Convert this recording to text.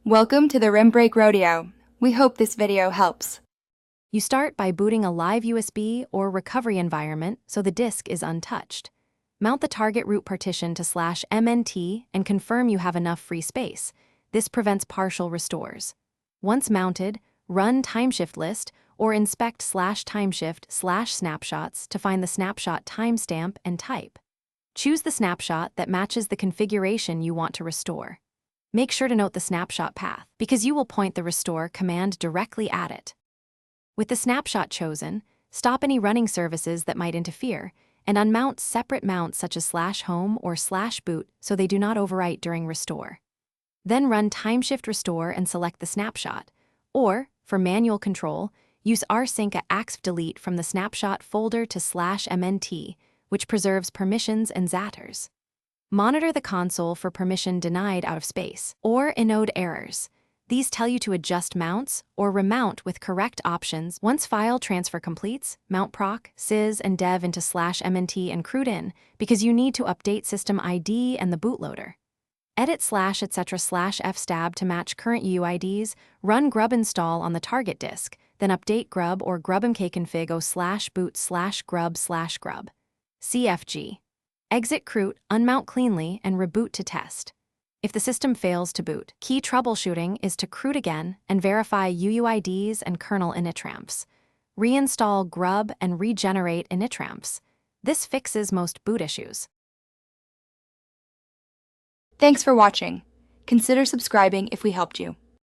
Welcome to the Rim Break Rodeo. We hope this video helps. You start by booting a live USB or recovery environment so the disk is untouched. Mount the target root partition to /mnt and confirm you have enough free space. This prevents partial restores. Once mounted, run Timeshift list or inspect /timeshift/snapshots to find the snapshot timestamp and type. Choose the snapshot that matches the configuration you want to restore. Make sure to note the snapshot path, because you will point the restore command directly at it. With the snapshot chosen, stop any running services that might interfere, and unmount separate mounts such as /home or /boot so they do not overwrite during restore. Then run Timeshift restore and select the snapshot, or, for manual control, use rsync axf delete from the snapshot folder to /mnt, which preserves permissions and zatters. Monitor the console for permission denied out of space or inode errors. These tell you to adjust mounts or remount with correct options. Once file transfer completes, mount proc, sys, and dev into /mnt and crud in because you need to update system ID and the bootloader. Edit /etc/fstab to match current UUIDs, run grub install on the target disk, then update grub or grubmkconfig o/boot/grub/grub. CFG. Exit crut, unmount cleanly, and reboot to test. If the system fails to boot, key troubleshooting is to crut again and verify UUIDs and kernel initramps. Reinstall grub and regenerate initramps. This fixes most boot issues. Thanks for watching. Consider subscribing if we helped you.